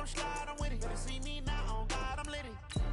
come slide, I'm with it. Better see me now, on God, I'm litty.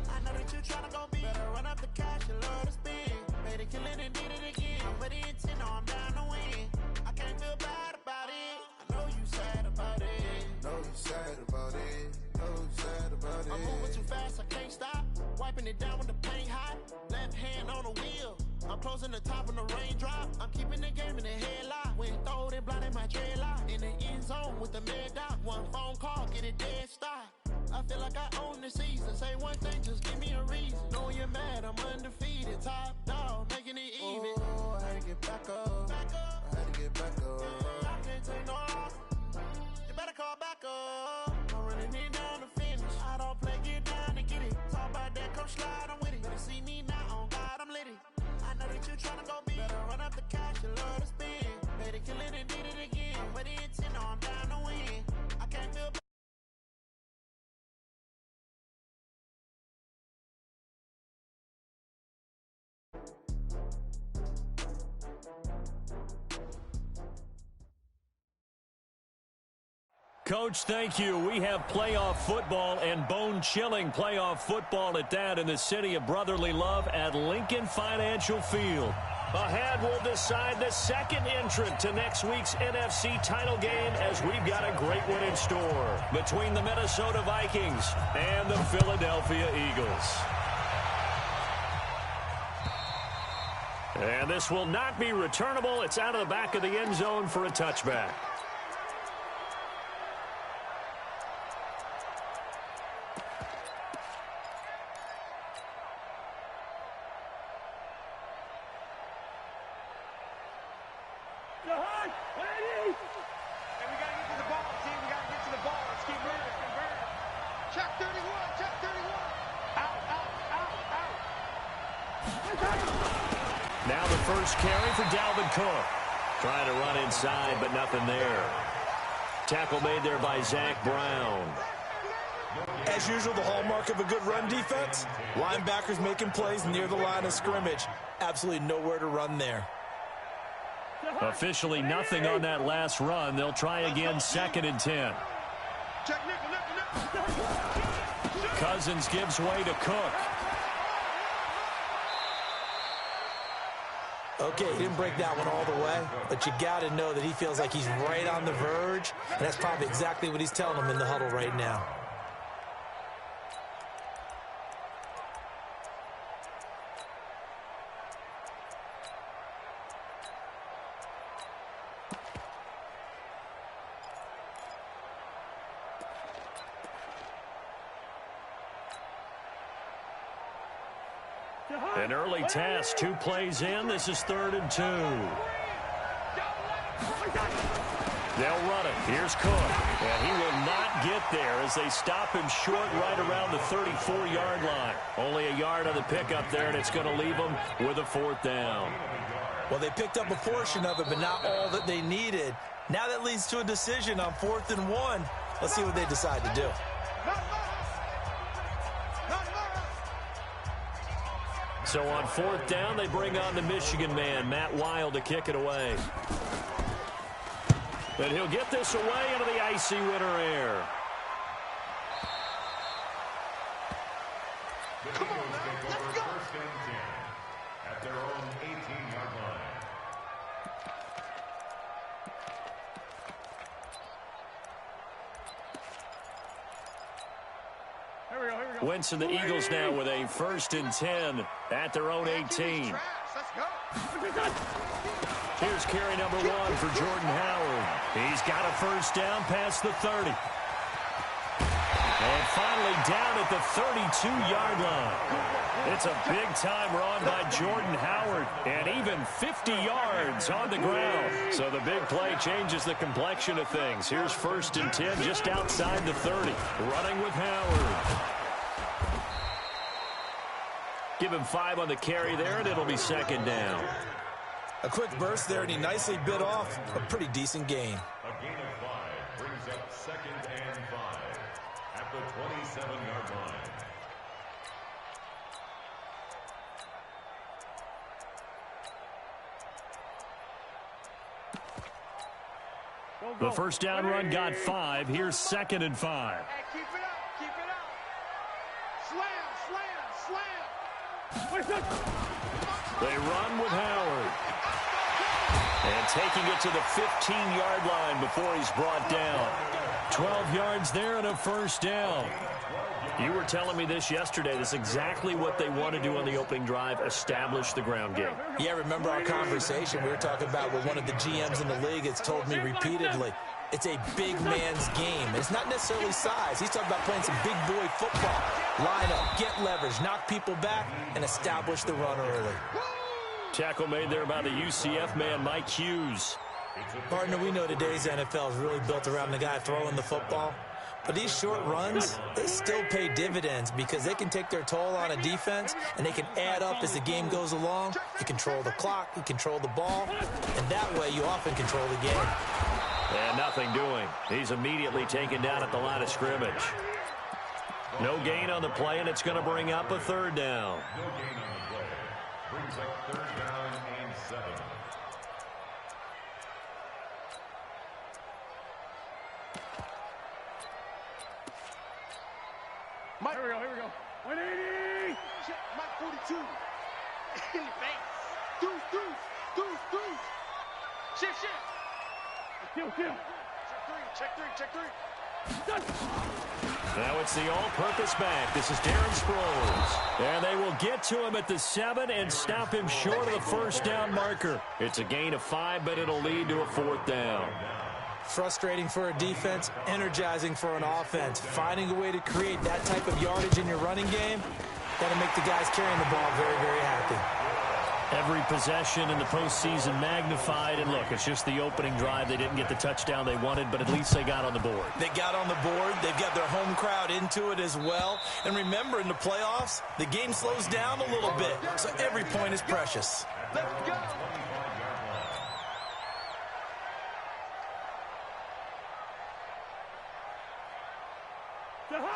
I know that you tryna go big. Better run up the cash, you love to spend. Made it, kill it, and did it again. I'm with the intent, no, I'm down to win. I can't feel bad about it. I know you sad about it. Know you sad about it. Know you sad about it. I'm moving too fast, I can't stop. Wiping it down with the paint hot. Left hand on the wheel. I'm closing the top when the raindrop. I'm keeping the game in the headlock. When throwed and blinded my dreadlock. In the end zone with the mad dot. One phone call, get it dead stop. I feel like I own the season. Say one thing, just give me a reason. Knowing you're mad, I'm undefeated. Top dog, making it even. Oh, I had to get back up. I had to get back up. I can't take no loss. You better call back up. I'm running it down to finish. I don't play, get down to get it. Talk about that, come slide, I'm with it. Better see me now, on God, I'm litty. I know that you tryna go big. Better run up the cash, you love to spend. Made it, kill it, and did it again. I'm with the intent, no, I'm down to win. I can't feel. Coach, thank you. We have playoff football and bone-chilling playoff football at that in the city of brotherly love at Lincoln Financial Field. Ahead, we'll decide the second entrant to next week's NFC title game as we've got a great one in store between the Minnesota Vikings and the Philadelphia Eagles. And this will not be returnable. It's out of the back of the end zone for a touchback. Now the first carry for Dalvin Cook. Trying to run inside, but nothing there. Tackle made there by Zach Brown. As usual, the hallmark of a good run defense, linebackers making plays near the line of scrimmage. Absolutely nowhere to run there. Officially nothing on that last run. They'll try again, 2nd and 10. Cousins gives way to Cook. Okay, he didn't break that one all the way, but you got to know that he feels like he's right on the verge, and that's probably exactly what he's telling them in the huddle right now. An early task, 2 plays in. This is 3rd and 2. They'll run it. Here's Cook. And he will not get there as they stop him short right around the 34-yard line. Only a yard on the pickup there, and it's going to leave them with a 4th down. Well, they picked up a portion of it, but not all that they needed. Now that leads to a decision on 4th and 1. Let's see what they decide to do. So on 4th down, they bring on the Michigan man, Matt Wild, to kick it away. And he'll get this away into the icy winter air. Come on, man. Let's go. 1st and 10 at their own 18-yard line. Wentz and the Eagles now with a 1st and 10 at their own 18. Here's carry number 1 for Jordan Howard. He's got a 1st down past the 30. And finally down at the 32-yard line. It's a big-time run by Jordan Howard, and even 50 yards on the ground. So the big play changes the complexion of things. Here's 1st and 10 just outside the 30. Running with Howard. Give him 5 on the carry there, and it'll be 2nd down. A quick burst there, and he nicely bit off a pretty decent gain. A gain of 5 brings up 2nd and 5 at the 27-yard line. The 1st down run got 5. Here's 2nd and 5. Hey, keep it up. They run with Howard. And taking it to the 15-yard line before he's brought down. 12 yards there and a first down. You were telling me this yesterday. This is exactly what they want to do on the opening drive, establish the ground game. Yeah, remember our conversation? We were talking about what one of the GMs in the league has told me repeatedly. It's a big man's game. It's not necessarily size. He's talking about playing some big boy football. Line up, get leverage, knock people back, and establish the run early. Tackle made there by the UCF man, Mike Hughes. Partner, we know today's NFL is really built around the guy throwing the football. But these short runs, they still pay dividends because they can take their toll on a defense, and they can add up as the game goes along. You control the clock, you control the ball, and that way you often control the game. And nothing doing. He's immediately taken down at the line of scrimmage. No gain on the play, and it's going to bring up a third down. No gain on the play. Brings up 3rd down and 7. Mike, here we go. 180. Mike 42. In the face. Deuce. Shift. Kill. Check three. Now it's the all-purpose back. This is Darren Sproles. And they will get to him at the 7 and stop him short of the first down marker. It's a gain of 5, but it'll lead to a 4th down. Frustrating for a defense, energizing for an offense. Finding a way to create that type of yardage in your running game, that'll make the guys carrying the ball very, very happy. Every possession in the postseason magnified. And look, it's just the opening drive. They didn't get the touchdown they wanted, but at least they got on the board. They got on the board. They've got their home crowd into it as well. And remember, in the playoffs, the game slows down a little bit, so every point is precious. Let's go.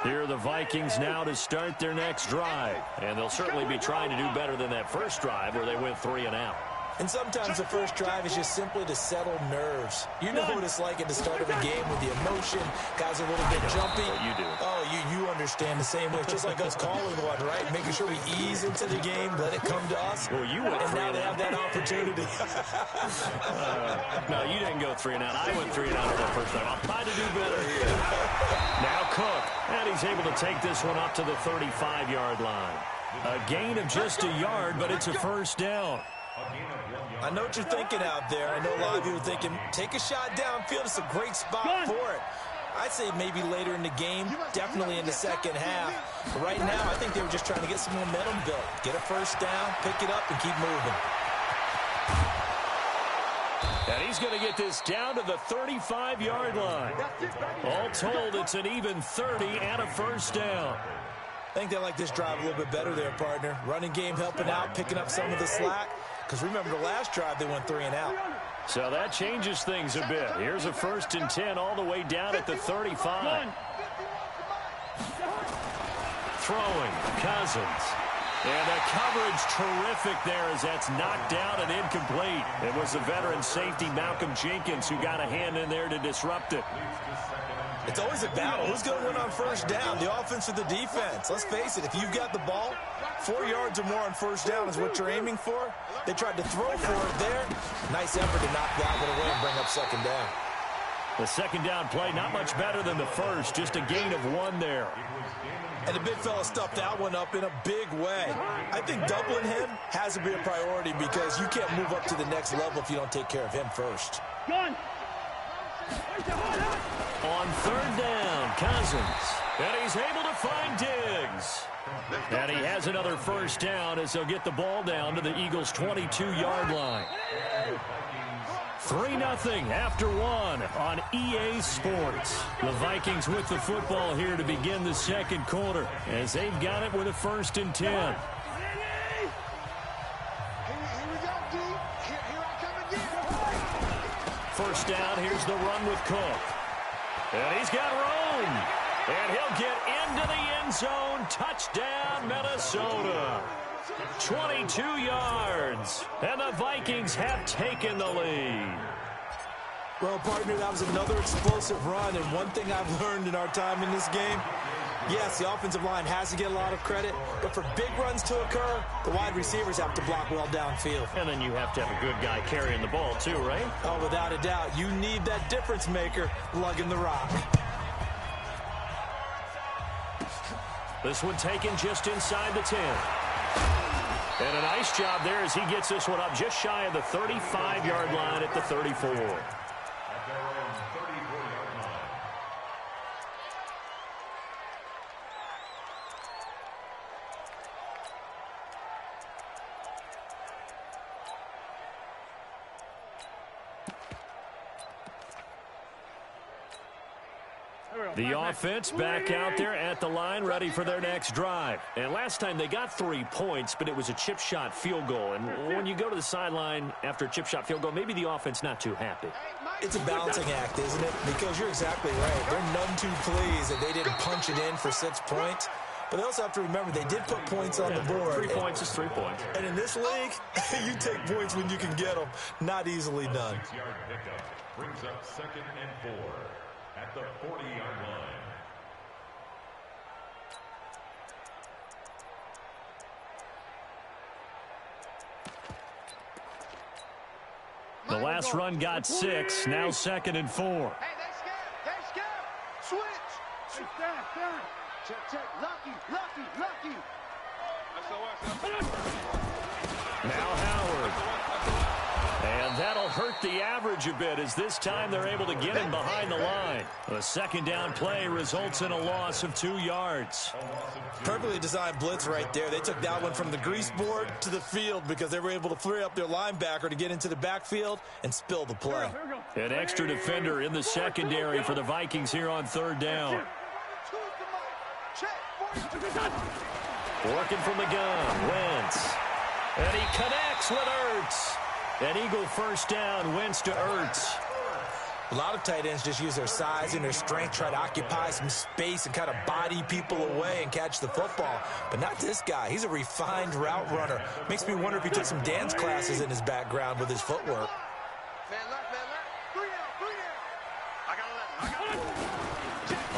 Here are the Vikings now to start their next drive. And they'll certainly be trying to do better than that first drive where they went 3 and out. And sometimes the first drive is just simply to settle nerves. You know what it's like at the start of a game with the emotion. Guys are a little bit jumpy. You do. Oh, you understand the same way. It's just like us calling one, right? Making sure we ease into the game, let it come to us. Well, you went and 3 now and they out. have that opportunity. No, you didn't go 3 and out. I went 3 and out on the first time. I'll try to do better here. Now Cook. And he's able to take this one up to the 35-yard line. A gain of just a yard, but it's a first down. I know what you're thinking out there. I know a lot of you are thinking, take a shot downfield. It's a great spot for it. I'd say maybe later in the game, definitely in the second half. But right now, I think they were just trying to get some momentum built. Get a first down, pick it up, and keep moving. And he's going to get this down to the 35-yard line. All told, it's an even 30 and a first down. I think they like this drive a little bit better there, partner. Running game helping out, picking up some of the slack. Because remember, the last drive, they went 3 and out. So that changes things a bit. Here's a 1st and 10 all the way down at the 35. Throwing, Cousins. And the coverage terrific there as that's knocked down and incomplete. It was the veteran safety, Malcolm Jenkins, who got a hand in there to disrupt it. It's always a battle. Who's going to win on first down, the offense or the defense? Let's face it, if you've got the ball, 4 yards or more on first down is what you're aiming for. They tried to throw for it there. Nice effort to knock that one away and bring up 2nd down. The 2nd down play, not much better than the first, just a gain of 1 there. And the big fella stuffed that one up in a big way. I think doubling him has to be a priority because you can't move up to the next level if you don't take care of him first. On 3rd down, Cousins. And he's able to find Diggs. And he has another first down as they'll get the ball down to the Eagles' 22-yard line. 3-0 after 1 on EA Sports. The Vikings with the football here to begin the 2nd quarter as they've got it with a 1st and 10. First down, here's the run with Cook. And he's got room. And he'll get into the end zone. Touchdown, Minnesota. 22 yards. And the Vikings have taken the lead. Well, partner, that was another explosive run. And one thing I've learned in our time in this game, Yes, the offensive line has to get a lot of credit, but for big runs to occur, the wide receivers have to block well downfield. And then you have to have a good guy carrying the ball too, right? Oh, without a doubt. You need that difference maker lugging the rock. This one taken just inside the 10. And a nice job there as he gets this one up just shy of the 35-yard line at the 34. At their own 34-yard line. The offense back out there at the line, ready for their next drive. And last time they got 3 points, but it was a chip shot field goal. And when you go to the sideline after a chip shot field goal, maybe the offense not too happy. It's a balancing act, isn't it? Because you're exactly right. They're none too pleased that they didn't punch it in for 6 points. But they also have to remember they did put points on the board. 3 points is 3 points. And in this league, you take points when you can get them. Not easily done. 6-yard pickup brings up 2nd and 4 at the 40-yard line. The last run got 6, now 2nd and 4. Hey, they scared. Switch. Down. Check. Lucky. Now Howard. And that'll hurt the average a bit as this time they're able to get him behind the line. The second down play results in a loss of 2 yards. Perfectly designed blitz right there. They took that one from the grease board to the field because they were able to free up their linebacker to get into the backfield and spill the play. An extra defender in the secondary for the Vikings here on 3rd down. Working from the gun, Wentz. And he connects with Ertz. An Eagle first down, Wentz to Ertz. A lot of tight ends just use their size and their strength, try to occupy some space and kind of body people away and catch the football. But not this guy. He's a refined route runner. Makes me wonder if he took some dance classes in his background with his footwork.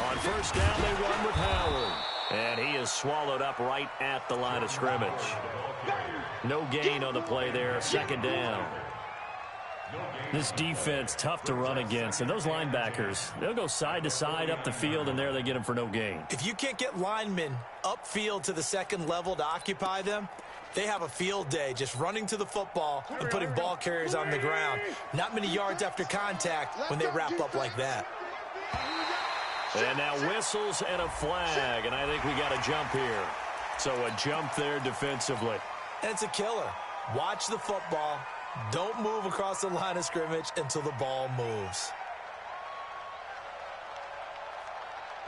On first down, they run with Howard. And he is swallowed up right at the line of scrimmage. No gain on the play there, 2nd down. This defense, tough to run against. And those linebackers, they'll go side to side up the field, and there they get them for no gain. If you can't get linemen upfield to the second level to occupy them, they have a field day just running to the football and putting ball carriers on the ground. Not many yards after contact when they wrap up like that. And now whistles and a flag, and I think we got a jump here. So a jump there defensively. And it's a killer. Watch the football. Don't move across the line of scrimmage until the ball moves.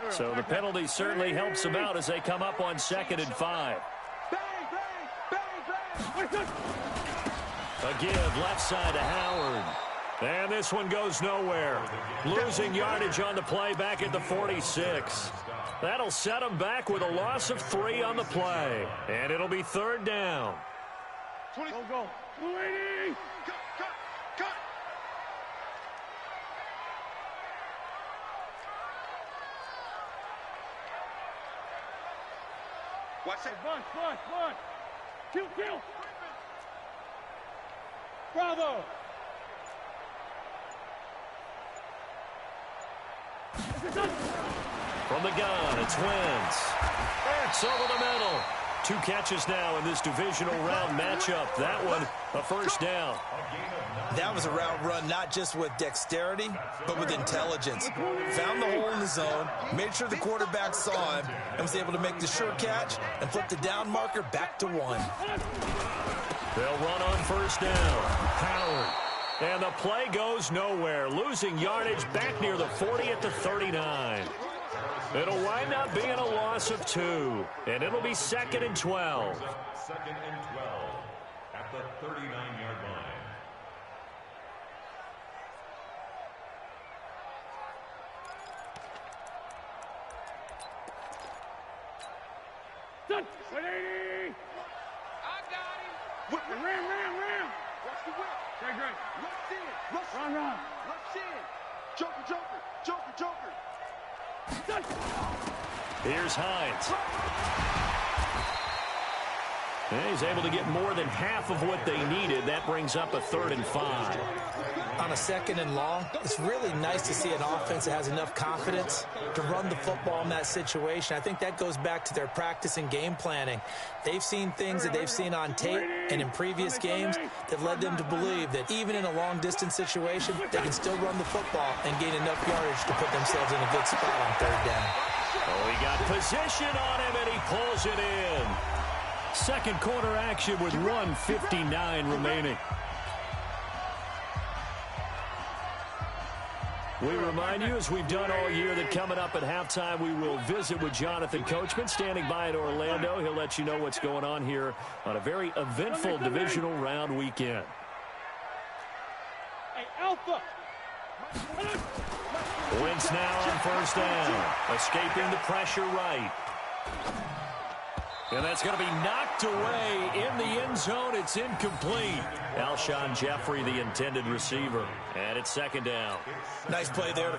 So the penalty certainly helps them out as they come up on 2nd and 5. A give left side to Howard. And this one goes nowhere. Losing yardage on the play back at the 46. That'll set them back with a loss of 3 on the play. And it'll be 3rd down. Go. 280. Cut. Watch it. Bunch. Kill. Bravo. From the gun, it's Wentz. Ertz over the middle. 2 catches now in this divisional round matchup. That one, a first down. That was a route run not just with dexterity, but with intelligence. Found the hole in the zone, made sure the quarterback saw him, and was able to make the sure catch and flip the down marker back to 1. They'll run on first down. Howard. And the play goes nowhere. Losing yardage back near the 40 at the 39. It'll wind up being a loss of 2. And it'll be 2nd and 12. 2nd and 12 at the 39-yard line. Done. 180. I got him. Ram. Watch the whip. Great. Run. Rush in. Joker. Done. Here's Hines. And he's able to get more than half of what they needed. That brings up a 3rd and 5. On a 2nd and long, it's really nice to see an offense that has enough confidence to run the football in that situation. I think that goes back to their practice and game planning. They've seen things that they've seen on tape and in previous games that led them to believe that even in a long-distance situation, they can still run the football and gain enough yardage to put themselves in a good spot on 3rd down. Oh, he got position on him, and he pulls it in. Second quarter action with 1:59 remaining. We remind you, as we've done all year, that coming up at halftime, we will visit with Jonathan Coachman, standing by in Orlando. He'll let you know what's going on here on a very eventful divisional round weekend. Hey, Alpha! Wentz now on 1st down, escaping the pressure right. And that's going to be knocked away in the end zone. It's incomplete. Alshon Jeffrey, the intended receiver. And it's 2nd down. Nice play there.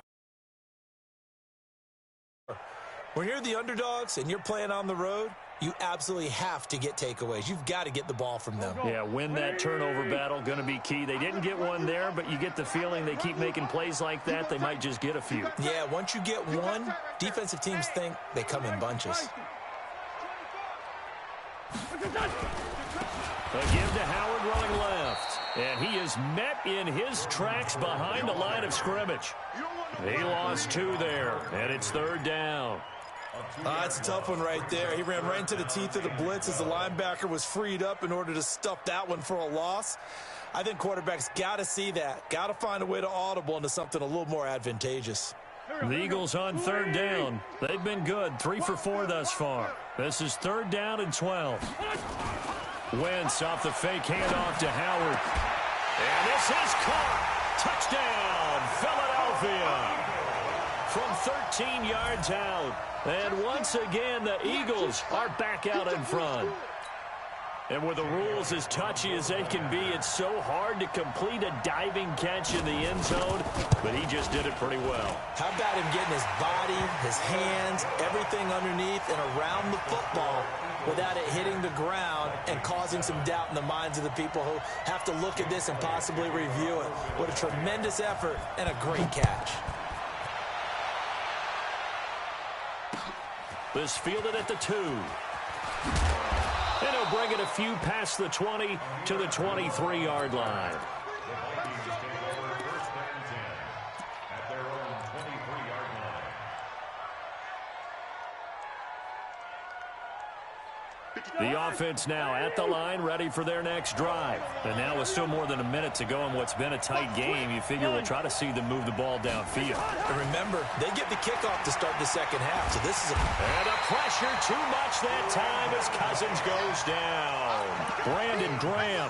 When you're the underdogs and you're playing on the road, you absolutely have to get takeaways. You've got to get the ball from them. Yeah, win that turnover battle, going to be key. They didn't get one there, but you get the feeling they keep making plays like that, they might just get a few. Yeah, once you get one, defensive teams think they come in bunches. A give to Howard running left. And he is met in his tracks behind the line of scrimmage. He lost 2 there, and it's 3rd down. That's a tough one right there. He ran right into the teeth of the blitz as the linebacker was freed up in order to stuff that one for a loss. I think quarterbacks got to see that. Got to find a way to audible into something a little more advantageous. The Eagles on 3rd down. They've been good, 3 for 4 thus far. This is 3rd down and 12. Wentz off the fake handoff to Howard. And this is caught. Touchdown, Philadelphia. From 13 yards out. And once again, the Eagles are back out in front. And with the rules as touchy as they can be, it's so hard to complete a diving catch in the end zone, but he just did it pretty well. How about him getting his body, his hands, everything underneath and around the football without it hitting the ground and causing some doubt in the minds of the people who have to look at this and possibly review it. What a tremendous effort and a great catch. This fielded at the 2. And he'll bring it a few past the 20 to the 23-yard line. The offense now at the line, ready for their next drive. And now with still more than a minute to go in what's been a tight game, you figure we'll try to see them move the ball downfield. And remember, they get the kickoff to start the second half, so this is And a pressure too much that time as Cousins goes down. Brandon Graham,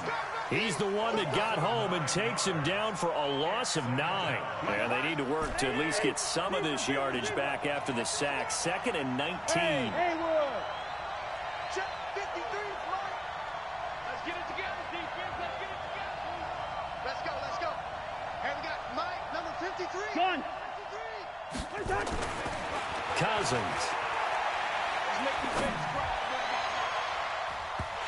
he's the one that got home and takes him down for a loss of 9. And they need to work to at least get some of this yardage back after the sack. 2nd and 19. Cousins.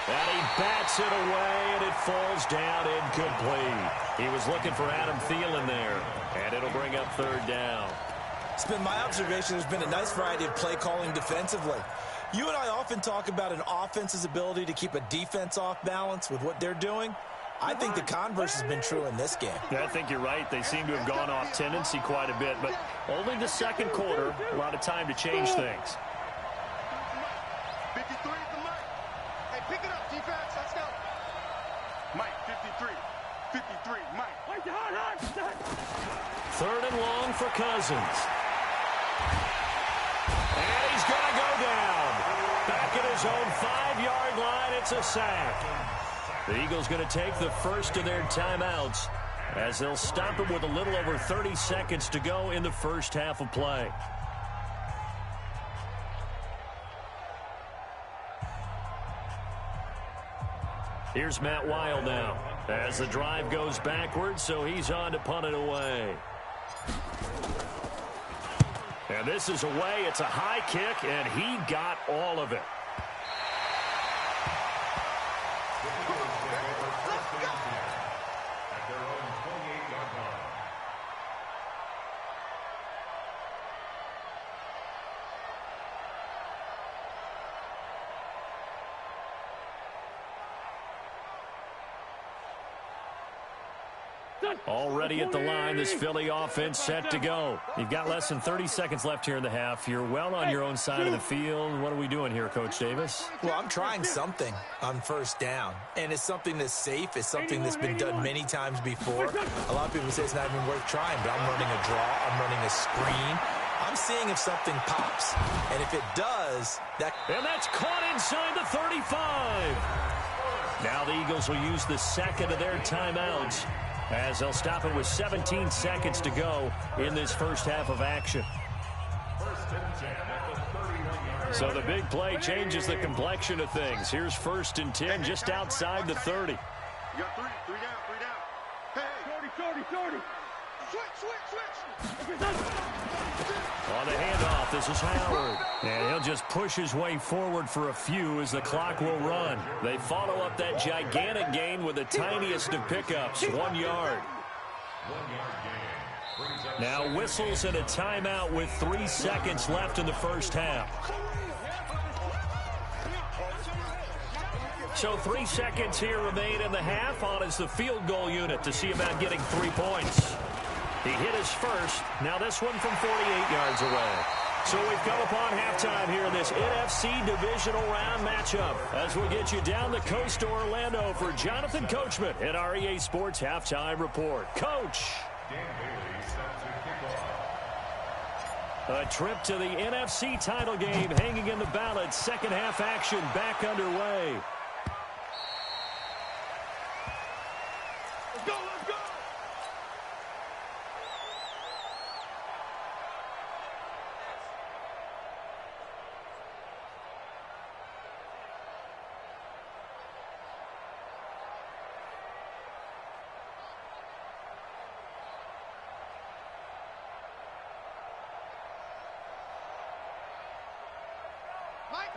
And he bats it away, and it falls down incomplete. He was looking for Adam Thielen there, and it'll bring up 3rd down. It's been my observation there's been a nice variety of play calling defensively. You and I often talk about an offense's ability to keep a defense off balance with what they're doing. I think the converse has been true in this game. Yeah, I think you're right. They seem to have gone off tendency quite a bit, but only the second quarter, a lot of time to change things. 53 for Mike. Hey, pick it up, defense. Let's go. Mike, 53. 53, Mike. 3rd and long for Cousins. And he's going to go down. Back at his own 5-yard line, it's a sack. The Eagles going to take the first of their timeouts as they'll stop him with a little over 30 seconds to go in the first half of play. Here's Matt Weil now as the drive goes backwards, so he's on to punt it away. And And this is away. It's a high kick, and he got all of it. At their own 28-yard line. Already at the line, this Philly offense set to go. You've got less than 30 seconds left here in the half. You're well on your own side of the field. What are we doing here, Coach Davis? Well, I'm trying something on first down, and it's something that's safe. It's something that's been done many times before. A lot of people say it's not even worth trying, but I'm running a draw. I'm running a screen. I'm seeing if something pops, and if it does, And that's caught inside the 35. Now the Eagles will use the second of their timeouts, as they'll stop it with 17 seconds to go in this first half of action. So the big play changes the complexion of things. Here's 1st and 10 just outside the 30. You got three down. Hey, 30. Switch. On the handoff, this is Howard. And he'll just push his way forward for a few as the clock will run. They follow up that gigantic gain with the tiniest of pickups, 1 yard. Now whistles and a timeout with 3 seconds left in the first half. So 3 seconds here remain in the half. On is the field goal unit to see about getting 3 points. He hit his first. Now this one from 48 yards away. So we've come upon halftime here in this NFC Divisional Round matchup as we get you down the coast to Orlando for Jonathan Coachman at our EA Sports Halftime Report. Coach. A trip to the NFC title game hanging in the balance. Second half action back underway. Let's go.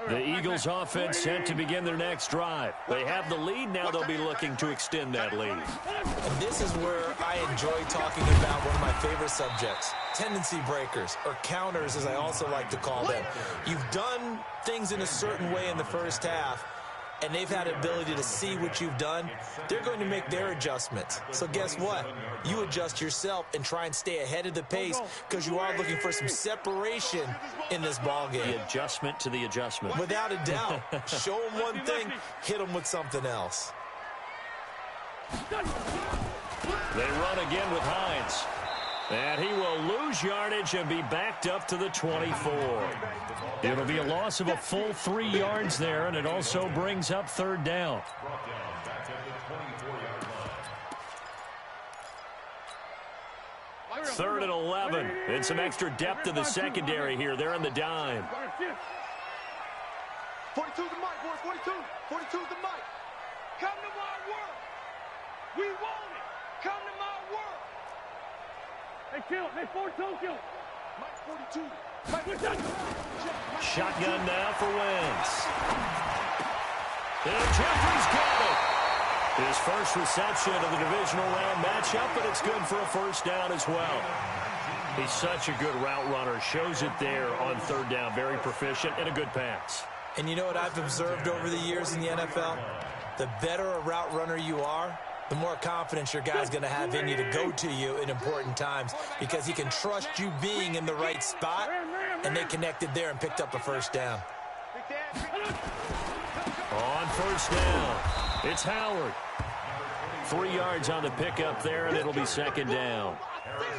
The Eagles offense set to begin their next drive. They have the lead. Now they'll be looking to extend that lead. And this is where I enjoy talking about one of my favorite subjects, tendency breakers, or counters as I also like to call them. You've done things in a certain way in the first half, and they've had the ability to see what you've done. They're going to make their adjustments. So guess what? You adjust yourself and try and stay ahead of the pace because you are looking for some separation in this ball game. The adjustment to the adjustment. Without a doubt. Show them one thing, hit them with something else. They run again with Hines. And he will lose yardage and be backed up to the 24. It'll be a loss of a full 3 yards there, and it also brings up 3rd down. Brought down back at the 24-yard line. 3rd and 11. And some extra depth to the secondary here. They're in the dime. 42's the mic, boys. 42's the mic. Come to my world. We want it. Come to my world. Hey, kill. Hey, 42, kill. Mike 42. Shotgun now for Wentz. And Jeffrey's got it. His first reception of the divisional round matchup, but it's good for a 1st down as well. He's such a good route runner. Shows it there on 3rd down. Very proficient and a good pass. And you know what I've observed over the years in the NFL? The better a route runner you are, the more confidence your guy's going to have in you to go to you in important times because he can trust you being in the right spot, and they connected there and picked up a 1st down. On 1st down, it's Howard. 3 yards on the pickup there, and it'll be 2nd down.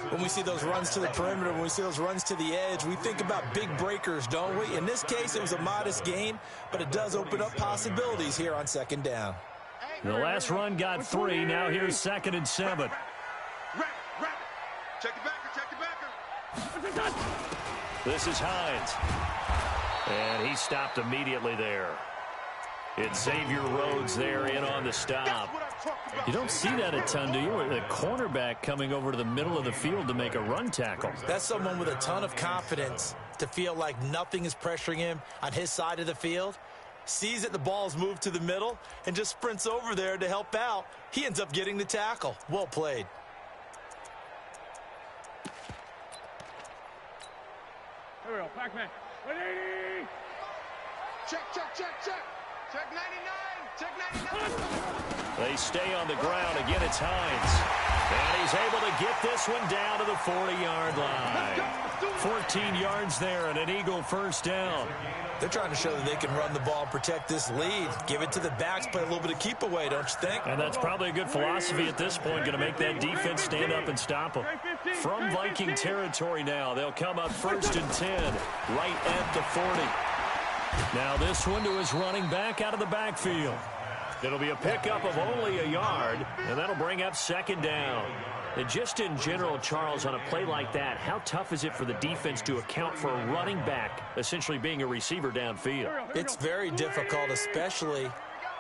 When we see those runs to the perimeter, when we see those runs to the edge, we think about big breakers, don't we? In this case, it was a modest gain, but it does open up possibilities here on 2nd down. The last run got 3. Now here's 2nd and 7. Check the backer. This is Hines. And he stopped immediately there. It's Xavier Rhodes there in on the stop. You don't see that a ton, do you? A cornerback coming over to the middle of the field to make a run tackle. That's someone with a ton of confidence to feel like nothing is pressuring him on his side of the field. Sees that the ball's moved to the middle and just sprints over there to help out. He ends up getting the tackle. Well played. Here we go, Pac-Man. 180. Check. Check 99. Check 99. They stay on the ground. Again, it's Hines. And he's able to get this one down to the 40-yard line. 14 yards there and an Eagle first down. They're trying to show that they can run the ball and protect this lead. Give it to the backs, play a little bit of keep away, don't you think? And that's probably a good philosophy at this point, going to make that defense stand up and stop them. From Viking territory now, they'll come up 1st and 10, right at the 40. Now this one to his running back out of the backfield. It'll be a pickup of only a yard, and that'll bring up 2nd down. And just in general, Charles, on a play like that, how tough is it for the defense to account for a running back essentially being a receiver downfield? It's very difficult, especially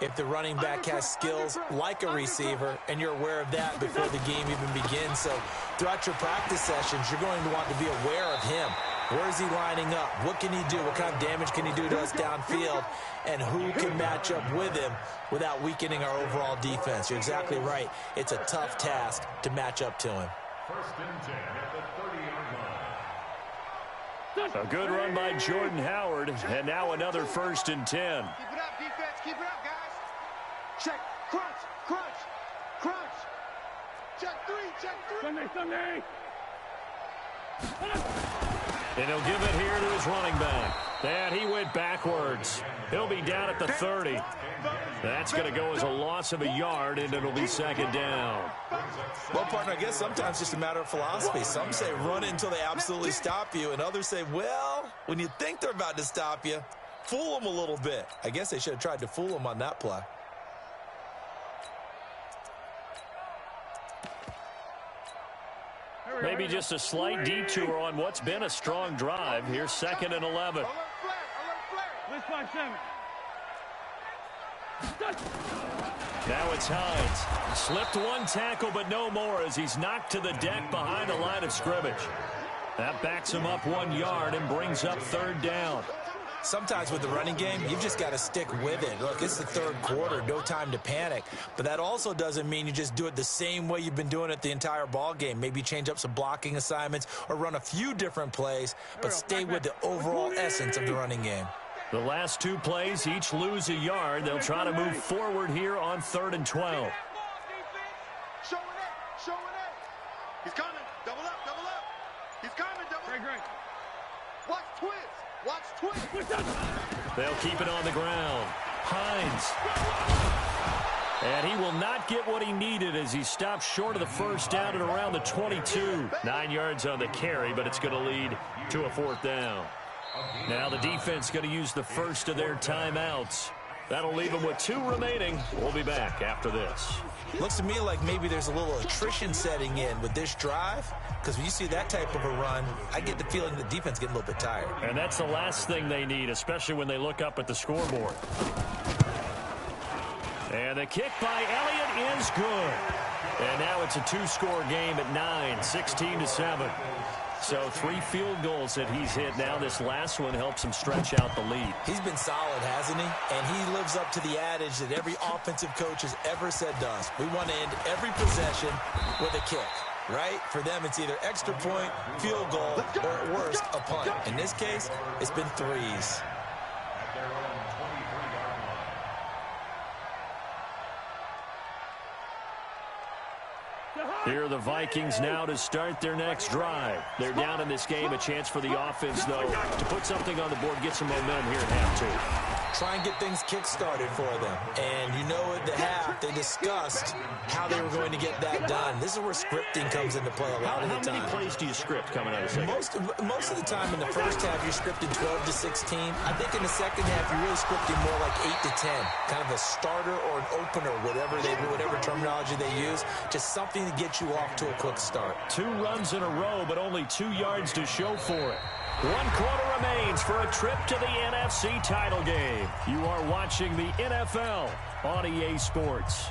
if the running back has skills like a receiver, and you're aware of that before the game even begins. So throughout your practice sessions, you're going to want to be aware of him. Where is he lining up? What can he do? What kind of damage can he do to us downfield? And who can match up with him without weakening our overall defense? You're exactly right. It's a tough task to match up to him. 1st and 10 at the 30-yard line. A good run by Jordan Howard, and now another 1st and 10. Keep it up, defense. Keep it up, guys. Check. Crunch. Check 3. Sunday. And he'll give it here to his running back. And he went backwards. He'll be down at the 30. That's going to go as a loss of a yard, and it'll be 2nd down. Well, partner, I guess sometimes it's just a matter of philosophy. Some say run it until they absolutely stop you, and others say, well, when you think they're about to stop you, fool them a little bit. I guess they should have tried to fool them on that play. Maybe just a slight detour on what's been a strong drive. Here's 2nd and 11. Let's 5-7. Now it's Hines. Slipped one tackle, but no more as he's knocked to the deck behind the line of scrimmage. That backs him up 1 yard and brings up 3rd down. Sometimes with the running game, you've just got to stick with it. Look, it's the 3rd quarter, no time to panic. But that also doesn't mean you just do it the same way you've been doing it the entire ball game. Maybe change up some blocking assignments or run a few different plays, but stay with the overall essence of the running game. The last 2 plays, each lose a yard. They'll try to move forward here on 3rd and 12. Showing it. He's coming. Double up. He's coming. Great. Watch twins. They'll keep it on the ground. Hines. And he will not get what he needed as he stops short of the 1st down at around the 22. 9 yards on the carry, but it's going to lead to a 4th down. Now the defense going to use the first of their timeouts. That'll leave them with 2 remaining. We'll be back after this. Looks to me like maybe there's a little attrition setting in with this drive, because when you see that type of a run, I get the feeling the defense getting a little bit tired. And that's the last thing they need, especially when they look up at the scoreboard. And the kick by Elliott is good. And now it's a 2-score game at 9, 16-7. So 3 field goals that he's hit now. This last one helps him stretch out the lead. He's been solid, hasn't he? And he lives up to the adage that every offensive coach has ever said to us. We want to end every possession with a kick, right? For them, it's either extra point, field goal, or at worst, a punt. In this case, it's been 3s. Here are the Vikings now to start their next drive. They're down in this game. A chance for the offense, though, to put something on the board, get some momentum here at half 2. Try and get things kick-started for them. And you know at the half, they discussed how they were going to get that done. This is where scripting comes into play a lot of the time. How many plays do you script coming out of second? Most of the time in the first half, you're scripting 12 to 16. I think in the second half, you're really scripting more like 8 to 10. Kind of a starter or an opener, whatever terminology they use. Just something to get you off to a quick start. 2 runs in a row, but only 2 yards to show for it. 1 quarter remains for a trip to the NFC title game. You are watching the NFL on EA Sports.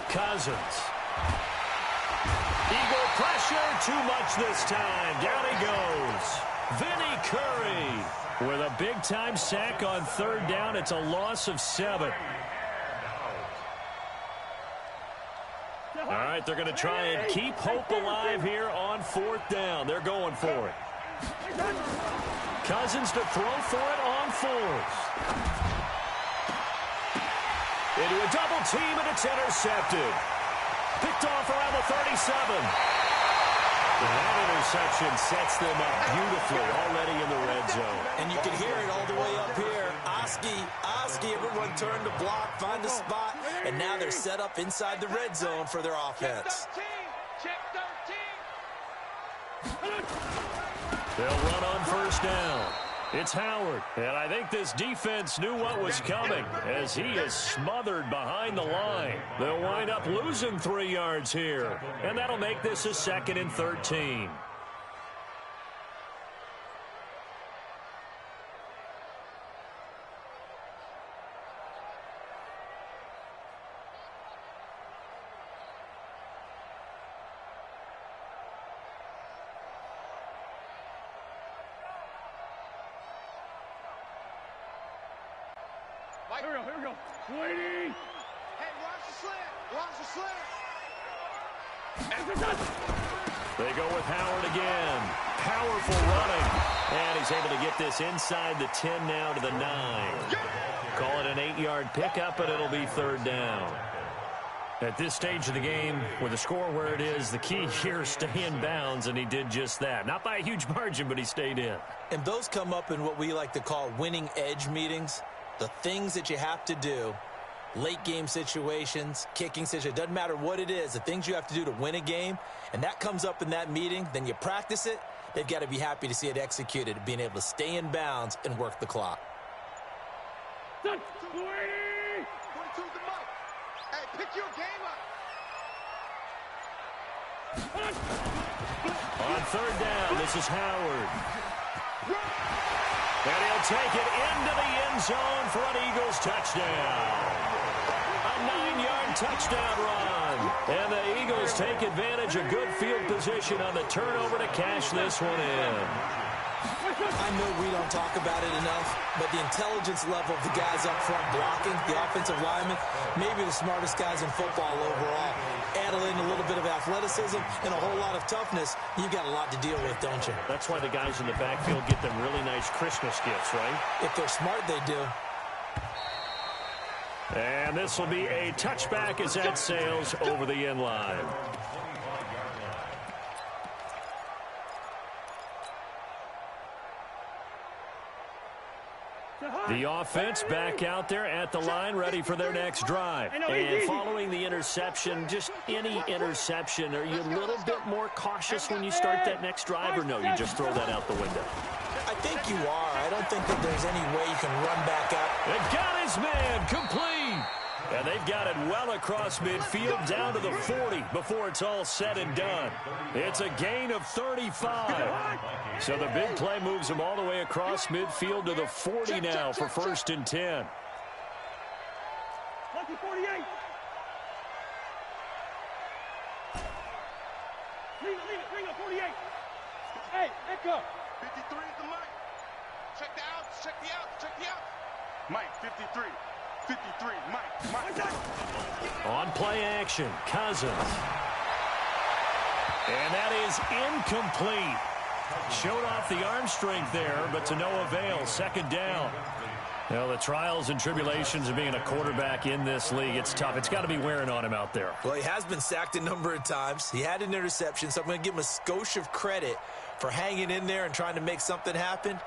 Cousins. Eagle pressure, too much this time. Down he goes. Vinny Curry with a big-time sack on third down. It's a loss of 7. All right, they're going to try and keep hope alive here on fourth down. They're going for it. Cousins to throw for it on fourth. Into a double team, and it's intercepted. Picked off around the 37. And that interception sets them up beautifully already in the red zone. And you can hear it all the way up here. Oski, everyone turned to block, find a spot, and now they're set up inside the red zone for their offense. Check 13. They'll run on first down. It's Howard, and I think this defense knew what was coming as he is smothered behind the line. They'll wind up losing 3 yards here, and that'll make this a 2nd and 13. Here we go. Waiting. Hey, watch the slant. They go with Howard again. Powerful running. And he's able to get this inside the 10 now to the 9. Call it an 8-yard pickup, but it'll be third down. At this stage of the game, with the score where it is, the key here is stay in bounds, and he did just that. Not by a huge margin, but he stayed in. And those come up in what we like to call winning edge meetings. The things that you have to do, late game situations, kicking situations, doesn't matter what it is, the things you have to do to win a game, and that comes up in that meeting, then you practice it, they've got to be happy to see it executed, being able to stay in bounds and work the clock. 22 the mic. Hey, pick your game up. On third down, this is Howard. And he'll take it into the end zone for an Eagles touchdown. A 9-yard touchdown run. And the Eagles take advantage of good field position on the turnover to cash this one in. I know we don't talk about it enough, but the intelligence level of the guys up front blocking, the offensive linemen, maybe the smartest guys in football overall. Add in a little bit of athleticism and a whole lot of toughness, you've got a lot to deal with, don't you? That's why the guys in the backfield get them really nice Christmas gifts, right? If they're smart, they do. And this will be a touchback as that sails over the end line. The offense back out there at the line, ready for their next drive. And following the interception, just any interception, are you a little bit more cautious when you start that next drive, or no, you just throw that out the window? I think you are. I don't think that there's any way you can run back up. And got his man complete. And they've got it well across midfield down to the 40 before it's all said and done. It's a gain of 35. So the big play moves them all the way across midfield to the 40 now for 1st and 10. Lucky 48. Leave it, 48. Hey, Echo. 53 is the mic. Check the outs, check the outs. Mike, 53. 53, Mike. On play action, Cousins. And that is incomplete. Showed off the arm strength there, but to no avail. 2nd down. Well, the trials and tribulations of being a quarterback in this league, it's tough. It's got to be wearing on him out there. Well, he has been sacked a number of times. He had an interception, so I'm going to give him a skosh of credit for hanging in there and trying to make something happen,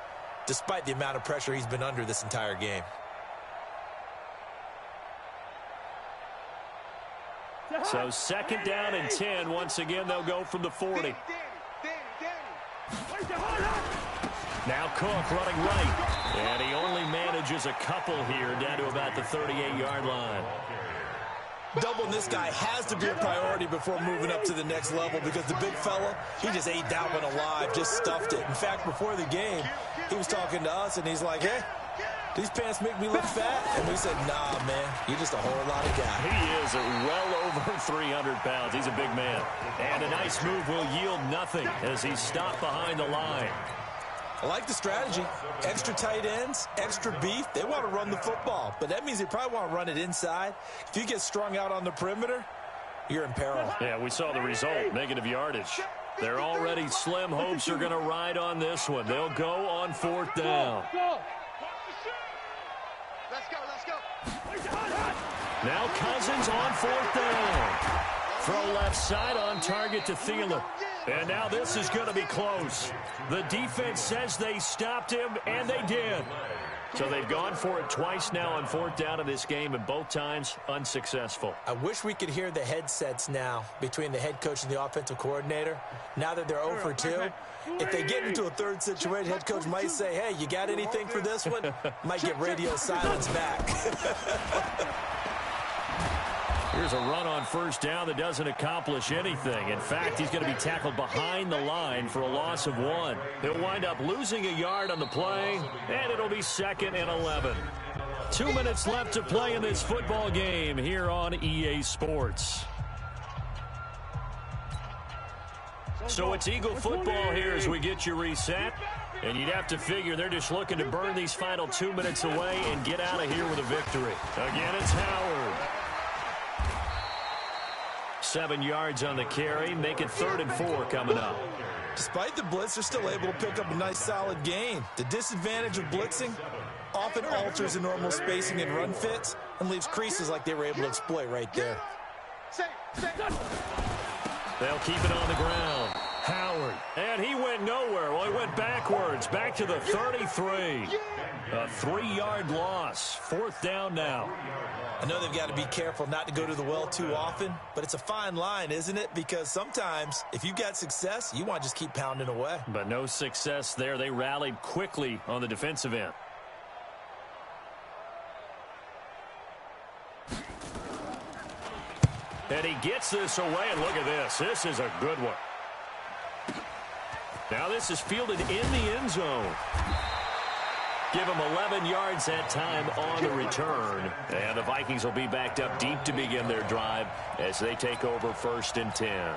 despite the amount of pressure he's been under this entire game. So 2nd down and 10. Once again, they'll go from the 40. Now Cook running right. And he only manages a couple here down to about the 38-yard line. Doubling this guy has to be a priority before moving up to the next level because the big fella, he just ate that one alive, just stuffed it. In fact, before the game, he was talking to us, and he's like, hey, These pants make me look fat. And we said, nah, man, you're just a whole lot of guy. He is well over 300 pounds. He's a big man. And a nice move will yield nothing as he's stopped behind the line. I like the strategy. Extra tight ends, extra beef. They want to run the football, but that means they probably want to run it inside. If you get strung out on the perimeter, you're in peril. Yeah, we saw the result, negative yardage. They're already slim hopes are going to ride on this one. They'll go on 4th down. Let's go. Now Cousins on 4th down. Throw left side on target to Thielen. And now this is going to be close. The defense says they stopped him, and they did. So they've gone for it twice now on 4th down in this game, and both times unsuccessful. I wish we could hear the headsets now between the head coach and the offensive coordinator. Now that they're 0 for 2, if they get into a third situation, head coach might say, hey, you got anything for this one? Might get radio silence back. Here's a run on 1st down that doesn't accomplish anything. In fact, he's going to be tackled behind the line for a loss of 1. He'll wind up losing a yard on the play, and it'll be 2nd and 11. 2 minutes left to play in this football game here on EA Sports. So it's Eagle football here as we get you reset. And you'd have to figure they're just looking to burn these final 2 minutes away and get out of here with a victory. Again, it's Howard. 7 yards on the carry. Make it 3rd and 4 coming up. Despite the blitz, they're still able to pick up a nice solid gain. The disadvantage of blitzing often alters the normal spacing and run fits and leaves creases like they were able to exploit right there. They'll keep it on the ground. Howard. And he went nowhere. Well, he went backwards. Back to the 33. A 3-yard loss. 4th down now. I know they've got to be careful not to go to the well too often, but it's a fine line, isn't it? Because sometimes if you've got success, you want to just keep pounding away. But no success there. They rallied quickly on the defensive end. And he gets this away, and look at this. This is a good one. Now this is fielded in the end zone. Give him 11 yards that time on the return. And the Vikings will be backed up deep to begin their drive as they take over 1st and 10.